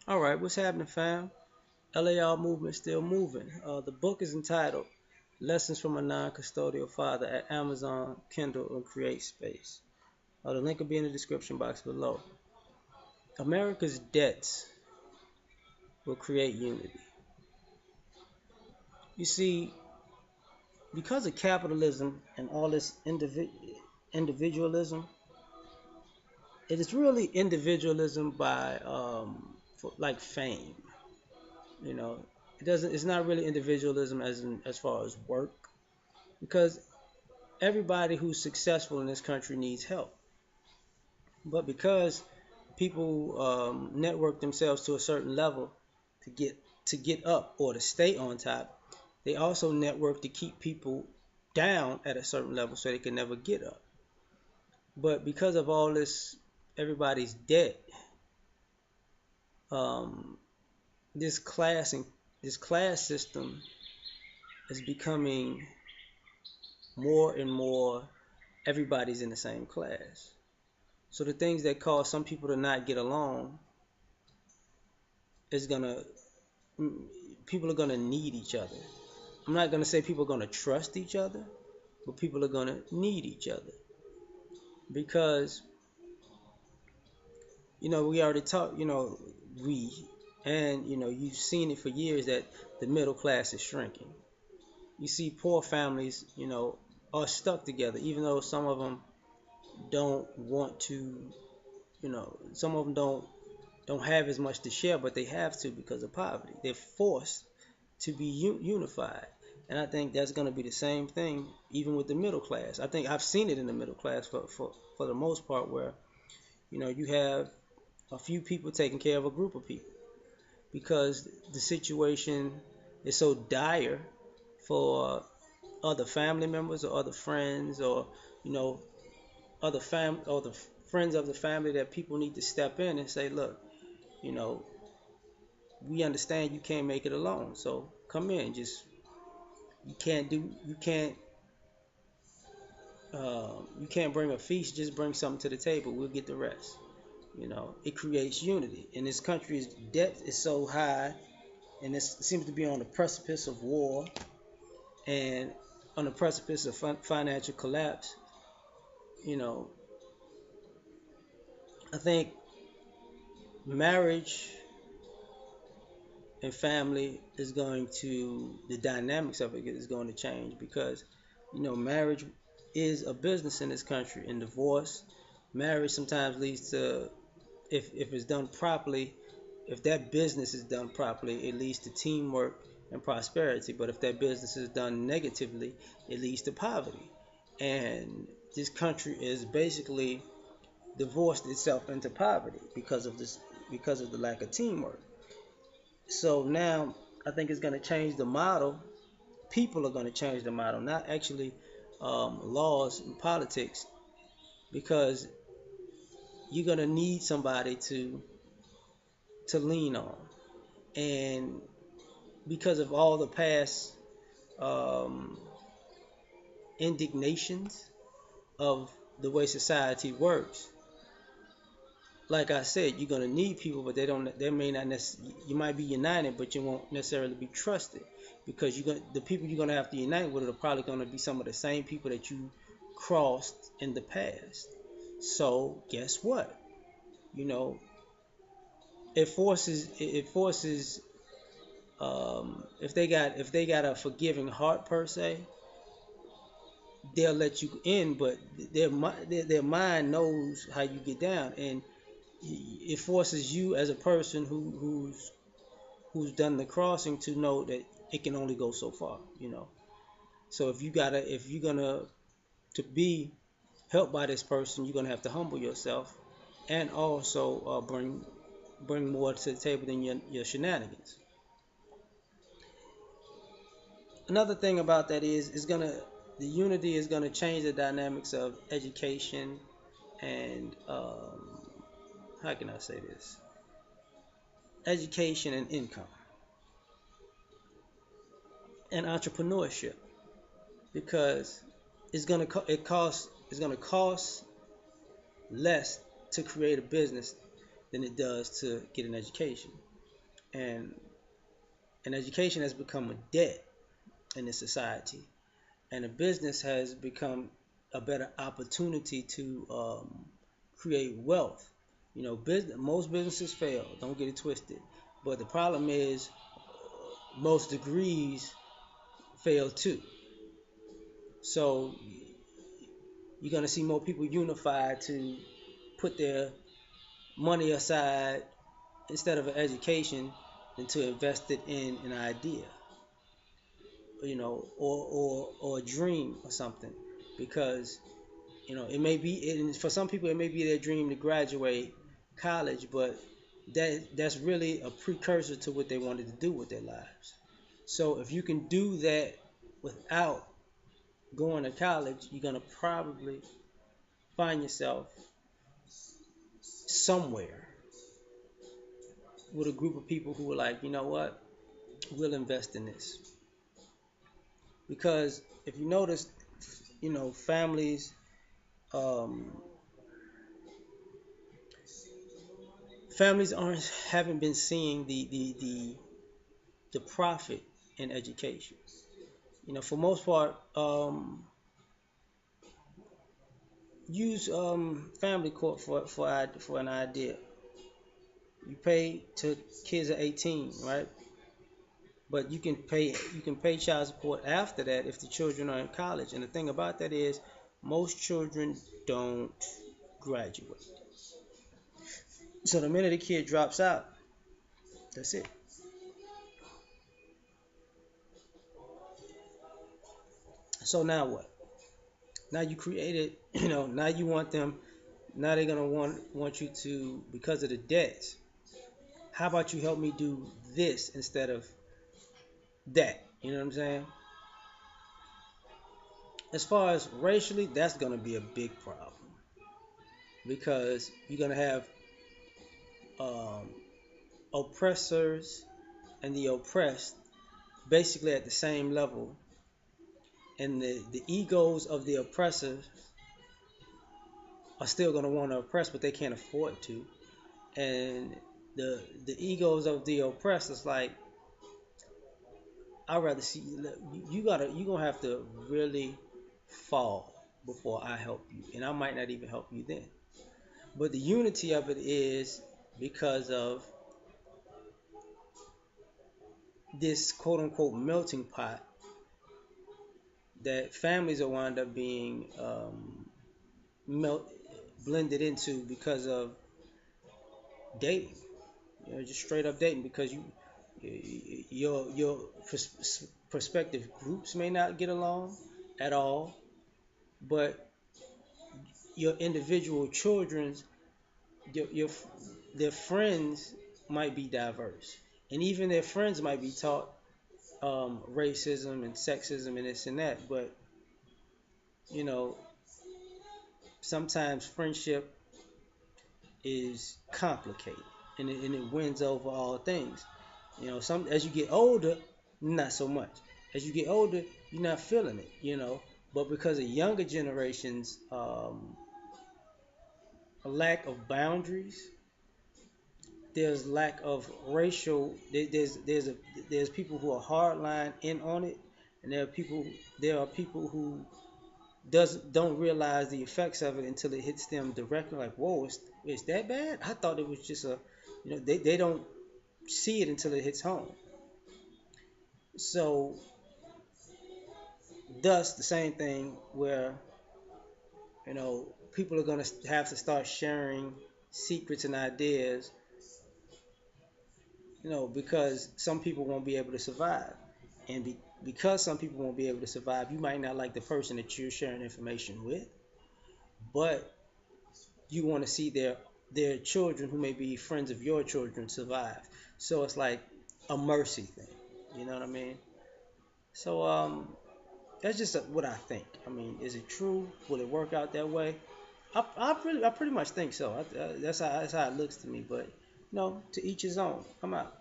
All right, what's happening, fam? LAR movement still moving. The book is entitled Lessons from a Non-Custodial Father at Amazon, Kindle, and Create Space. The link will be in the description box below. America's debts will create unity. You see, because of capitalism and all this individualism, it is really individualism by like fame. You know, it doesn't. It's not really individualism as far as work, because everybody who's successful in this country needs help. But because people network themselves to a certain level to get up or to stay on top, they also network to keep people down at a certain level so they can never get up. But because of all this, everybody's debt. Um, this class and this class system is becoming more and more. Everybody's in the same class. So the things that cause some people to not get along is gonna people are gonna need each other. I'm not gonna say people are gonna trust each other, but people are gonna need each other because we already talked. We and you've seen it for years that the middle class is shrinking. You see poor families, are stuck together, even though some of them don't want to. Some of them don't have as much to share, but they have to because of poverty. They're forced to be unified. And I think that's going to be the same thing even with the middle class. I think I've seen it in the middle class for the most part where, you have a few people taking care of a group of people because the situation is so dire for other family members or other friends or, you know, other friends of the family that people need to step in and say, look, you know, we understand you can't make it alone. So come in, just you can't bring a feast, just bring something to the table. We'll get the rest. It creates unity. And this country's debt is so high, and it seems to be on the precipice of war and on the precipice of financial collapse. You know, I think marriage and family is going to the dynamics of it is going to change because marriage is a business in this country, and divorce marriage sometimes leads to, if it's done properly, if that business is done properly, it leads to teamwork and prosperity. But if that business is done negatively, it leads to poverty. And this country is basically divorced itself into poverty because of the lack of teamwork. So now I think it's going to change the model. People are going to change the model, not actually laws and politics, because you're going to need somebody to lean on. And because of all the past um, indignations of the way society works, like I said, you're gonna need people, but they may not necessarily. You might be united, but you won't necessarily be trusted because the people you're gonna have to unite with are probably gonna be some of the same people that you crossed in the past. So guess what? You know, it forces if they got a forgiving heart per se, they'll let you in, but their mind knows how you get down, and it forces you as a person who's done the crossing to know that it can only go so far. So if you're gonna to be helped by this person, you're gonna have to humble yourself and also bring more to the table than your shenanigans. Another thing about that is gonna the unity is gonna change the dynamics of education and how can I say this? Education and income and entrepreneurship, because it's gonna cost less to create a business than it does to get an education. and education has become a debt in this society, and a business has become a better opportunity to create wealth. Most businesses fail. Don't get it twisted. But the problem is, most degrees fail too. So you're gonna see more people unified to put their money aside instead of an education than to invest it in an idea, or a dream or something, because it may be, and for some people it may be their dream to graduate college, but that's really a precursor to what they wanted to do with their lives. So if you can do that without going to college, you're gonna probably find yourself somewhere with a group of people who are like, you know what, we'll invest in this. Because if you notice, families, um, aren't haven't been seeing the profit in education. For most part, use family court for an idea. You pay to kids at 18, right? But you can pay child support after that if the children are in college. And the thing about that is, most children don't graduate. So the minute a kid drops out, that's it. So now what? Now you created, now you want them. Now they're gonna want you to, because of the debts. How about you help me do this instead of that? You know what I'm saying? As far as racially, that's gonna be a big problem, because you're gonna have um, oppressors and the oppressed basically at the same level, and the egos of the oppressors are still going to want to oppress, but they can't afford to. And the egos of the oppressed is like, I'd rather see you gonna have to really fall before I help you, and I might not even help you then. But the unity of it is because of this quote unquote melting pot that families will wind up being melt blended into because of dating. Just straight up dating, because your prospective groups may not get along at all, but your individual children's your their friends might be diverse, and even their friends might be taught racism and sexism and this and that. But you know sometimes friendship is complicated, and it wins over all things. Some as you get older, not so much. As you get older, you're not feeling it. But because of younger generations, a lack of boundaries, there's lack of racial. There's people who are hardline in on it, and there are people who don't realize the effects of it until it hits them directly. Like, whoa, it's that bad? I thought it was just they don't see it until it hits home. So, thus, the same thing where, people are going to have to start sharing secrets and ideas, because some people won't be able to survive. And because some people won't be able to survive, you might not like the person that you're sharing information with, but you want to see their children, who may be friends of your children, survive. So it's like a mercy thing. You know what I mean? So that's just what I think. I mean, is it true? Will it work out that way? I pretty much think so. That's how it looks to me. But to each his own. I'm out.